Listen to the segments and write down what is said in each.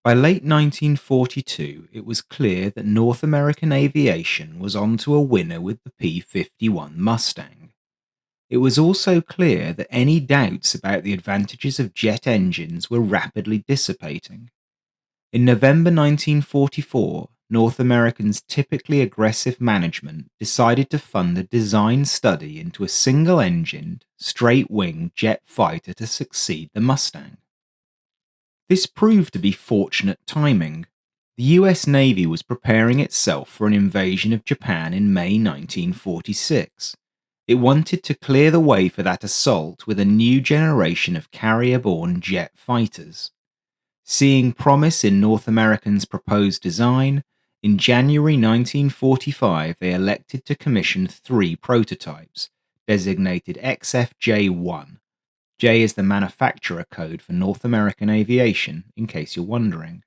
By late 1942, it was clear that North American aviation was onto a winner with the P-51 Mustang. It was also clear that any doubts about the advantages of jet engines were rapidly dissipating. In November 1944, North Americans' typically aggressive management decided to fund a design study into a single-engined, straight-wing jet fighter to succeed the Mustang. This proved to be fortunate timing. The US Navy was preparing itself for an invasion of Japan in May 1946. It wanted to clear the way for that assault with a new generation of carrier-borne jet fighters. Seeing promise in North Americans' proposed design, in January 1945 they elected to commission 3 prototypes, designated XFJ-1. J is the manufacturer code for North American aviation, in case you're wondering.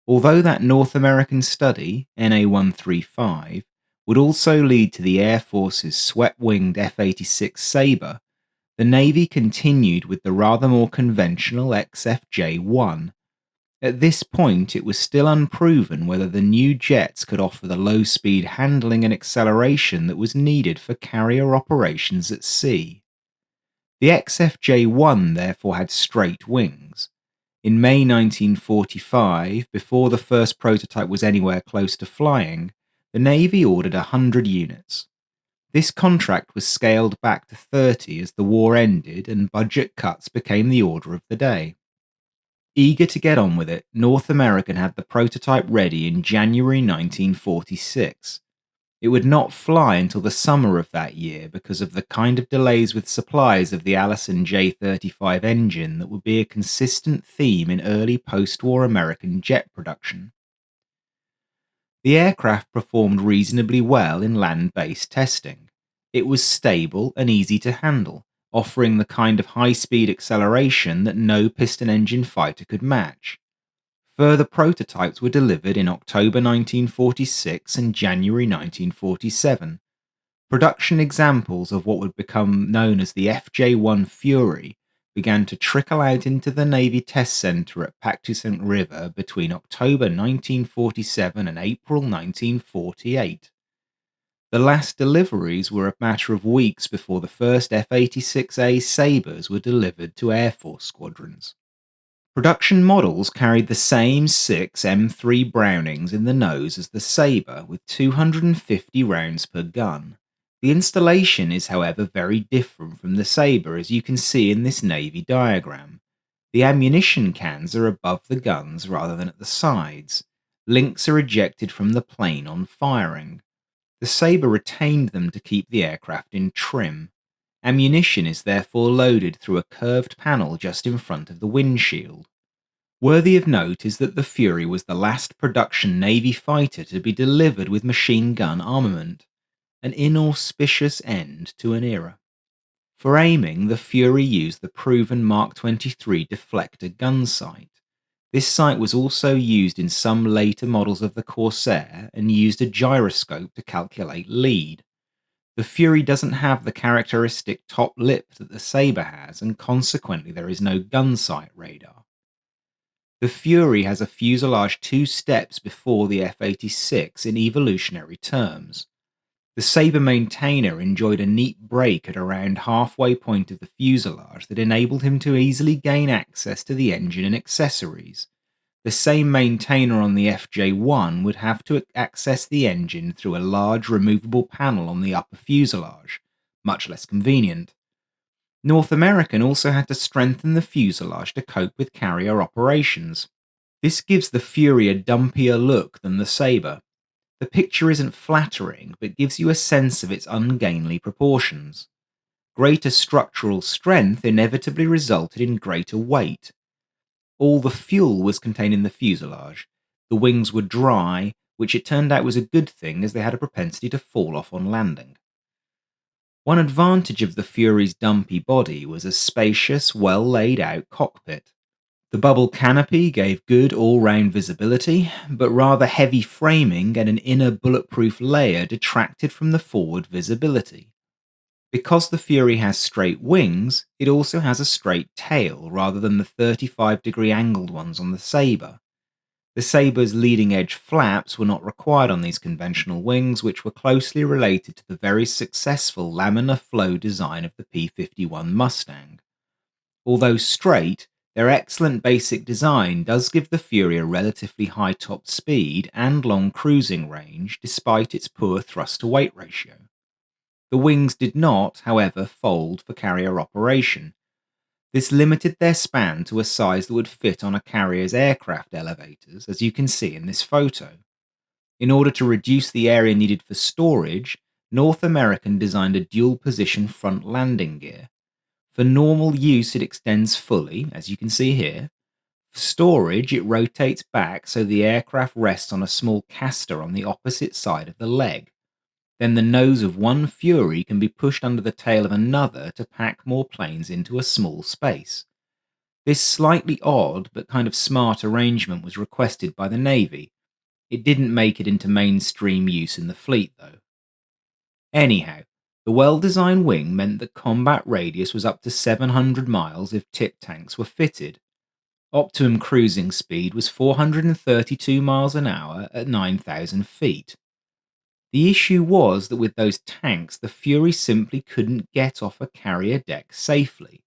Although that North American study, NA-135, would also lead to the Air Force's swept-winged F-86 Sabre, the Navy continued with the rather more conventional XFJ-1. At this point, it was still unproven whether the new jets could offer the low-speed handling and acceleration that was needed for carrier operations at sea. The XFJ-1 therefore had straight wings. In May 1945, before the first prototype was anywhere close to flying, the Navy ordered 100 units. This contract was scaled back to 30 as the war ended and budget cuts became the order of the day. Eager to get on with it, North American had the prototype ready in January 1946. It would not fly until the summer of that year because of the kind of delays with supplies of the Allison J-35 engine that would be a consistent theme in early post-war American jet production. The aircraft performed reasonably well in land-based testing. It was stable and easy to handle, offering the kind of high-speed acceleration that no piston engine fighter could match. Further prototypes were delivered in October 1946 and January 1947. Production examples of what would become known as the FJ-1 Fury began to trickle out into the Navy Test Center at Patuxent River between October 1947 and April 1948. The last deliveries were a matter of weeks before the first F-86 Sabres were delivered to Air Force squadrons. Production models carried the same 6 M3 Brownings in the nose as the Sabre, with 250 rounds per gun. The installation is, however, very different from the Sabre, as you can see in this Navy diagram. The ammunition cans are above the guns rather than at the sides. Links are ejected from the plane on firing. The Sabre retained them to keep the aircraft in trim. Ammunition is therefore loaded through a curved panel just in front of the windshield. Worthy of note is that the Fury was the last production Navy fighter to be delivered with machine gun armament, an inauspicious end to an era. For aiming, the Fury used the proven Mark 23 deflector gun sight. This sight was also used in some later models of the Corsair and used a gyroscope to calculate lead. The Fury doesn't have the characteristic top lip that the Sabre has, and consequently there is no gun sight radar. The Fury has a fuselage 2 steps before the F-86 in evolutionary terms. The Sabre maintainer enjoyed a neat break at around halfway point of the fuselage that enabled him to easily gain access to the engine and accessories. The same maintainer on the FJ-1 would have to access the engine through a large removable panel on the upper fuselage, much less convenient. North American also had to strengthen the fuselage to cope with carrier operations. This gives the Fury a dumpier look than the Sabre. The picture isn't flattering, but gives you a sense of its ungainly proportions. Greater structural strength inevitably resulted in greater weight. All the fuel was contained in the fuselage. The wings were dry, which it turned out was a good thing as they had a propensity to fall off on landing. One advantage of the Fury's dumpy body was a spacious, well-laid-out cockpit. The bubble canopy gave good all-round visibility, but rather heavy framing and an inner bulletproof layer detracted from the forward visibility. Because the Fury has straight wings, it also has a straight tail rather than the 35-degree angled ones on the Sabre. The Sabre's leading-edge flaps were not required on these conventional wings, which were closely related to the very successful laminar flow design of the P-51 Mustang. Although straight, their excellent basic design does give the Fury a relatively high top speed and long cruising range despite its poor thrust-to-weight ratio. The wings did not, however, fold for carrier operation. This limited their span to a size that would fit on a carrier's aircraft elevators, as you can see in this photo. In order to reduce the area needed for storage, North American designed a dual-position front landing gear. For normal use, it extends fully, as you can see here. For storage, it rotates back so the aircraft rests on a small caster on the opposite side of the leg. Then the nose of one Fury can be pushed under the tail of another to pack more planes into a small space. This slightly odd but kind of smart arrangement was requested by the Navy. It didn't make it into mainstream use in the fleet, though. Anyhow, the well-designed wing meant that combat radius was up to 700 miles if tip tanks were fitted. Optimum cruising speed was 432 miles an hour at 9,000 feet. The issue was that with those tanks, the Fury simply couldn't get off a carrier deck safely.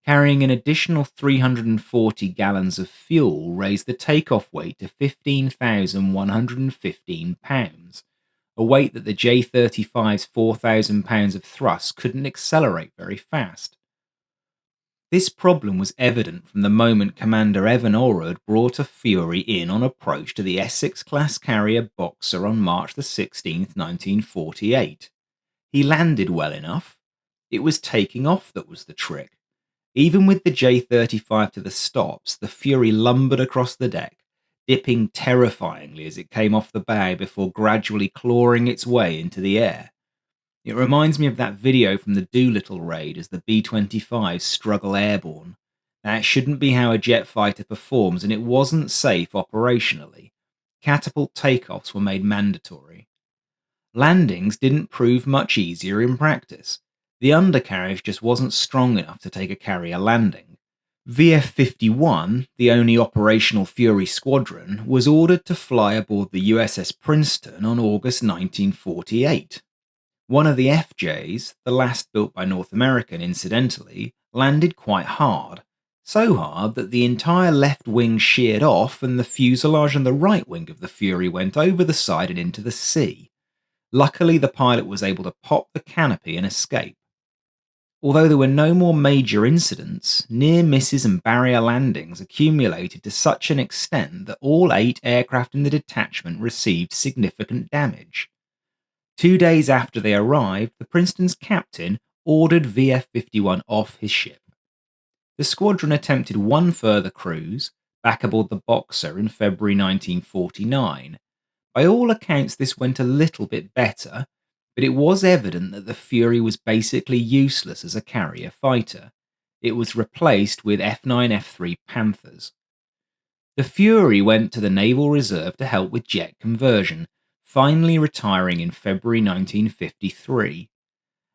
Carrying an additional 340 gallons of fuel raised the takeoff weight to 15,115 pounds, a weight that the J-35's 4,000 pounds of thrust couldn't accelerate very fast. This problem was evident from the moment Commander Evan Orrod brought a Fury in on approach to the Essex-class carrier Boxer on March 16, 1948. He landed well enough. It was taking off that was the trick. Even with the J-35 to the stops, the Fury lumbered across the deck, dipping terrifyingly as it came off the bow before gradually clawing its way into the air. It reminds me of that video from the Doolittle raid as the B-25s struggle airborne. That shouldn't be how a jet fighter performs, and it wasn't safe operationally. Catapult takeoffs were made mandatory. Landings didn't prove much easier in practice. The undercarriage just wasn't strong enough to take a carrier landing. VF-51, the only operational Fury squadron, was ordered to fly aboard the USS Princeton on August 1948. One of the FJs, the last built by North American incidentally, landed quite hard. So hard that the entire left wing sheared off and the fuselage and the right wing of the Fury went over the side and into the sea. Luckily, the pilot was able to pop the canopy and escape. Although there were no more major incidents, near misses and barrier landings accumulated to such an extent that all 8 aircraft in the detachment received significant damage. 2 days after they arrived, the Princeton's captain ordered VF-51 off his ship. The squadron attempted one further cruise, back aboard the Boxer in February 1949. By all accounts, this went a little bit better, but it was evident that the Fury was basically useless as a carrier fighter. It was replaced with F-9 F-3 Panthers. The Fury went to the Naval Reserve to help with jet conversion, finally retiring in February 1953.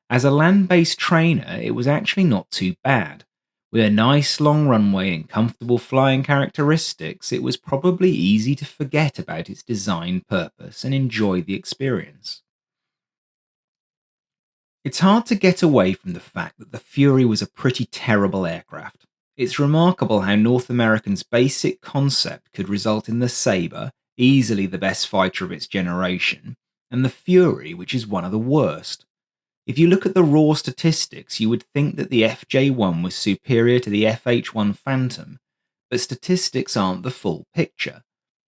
As a land-based trainer, it was actually not too bad. With a nice long runway and comfortable flying characteristics, it was probably easy to forget about its design purpose and enjoy the experience. It's hard to get away from the fact that the Fury was a pretty terrible aircraft. It's remarkable how North American's basic concept could result in the Sabre, easily the best fighter of its generation, and the Fury, which is one of the worst. If you look at the raw statistics, you would think that the FJ-1 was superior to the FH-1 Phantom, but statistics aren't the full picture.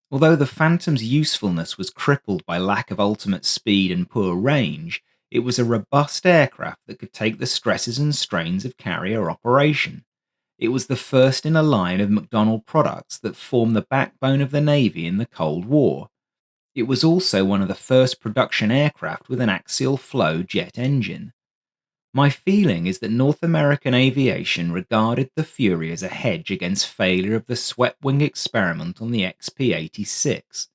Although the Phantom's usefulness was crippled by lack of ultimate speed and poor range, it was a robust aircraft that could take the stresses and strains of carrier operation. It was the first in a line of McDonnell products that formed the backbone of the Navy in the Cold War. It was also one of the first production aircraft with an axial flow jet engine. My feeling is that North American aviation regarded the Fury as a hedge against failure of the swept-wing experiment on the XP-86.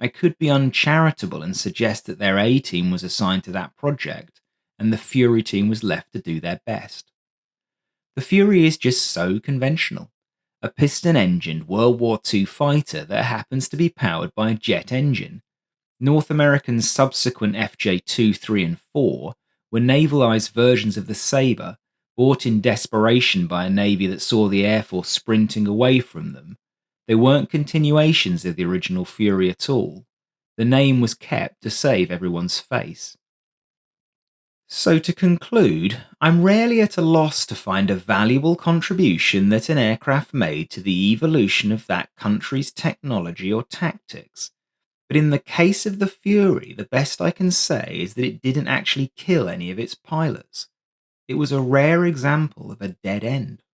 I could be uncharitable and suggest that their A team was assigned to that project, and the Fury team was left to do their best. The Fury is just so conventional. a piston-engined World War II fighter that happens to be powered by a jet engine. North America's subsequent FJ2, 3, and 4 were navalized versions of the Sabre, bought in desperation by a navy that saw the Air Force sprinting away from them. They weren't continuations of the original Fury at all. The name was kept to save everyone's face. So, to conclude, I'm rarely at a loss to find a valuable contribution that an aircraft made to the evolution of that country's technology or tactics. But in the case of the Fury, the best I can say is that it didn't actually kill any of its pilots. It was a rare example of a dead end.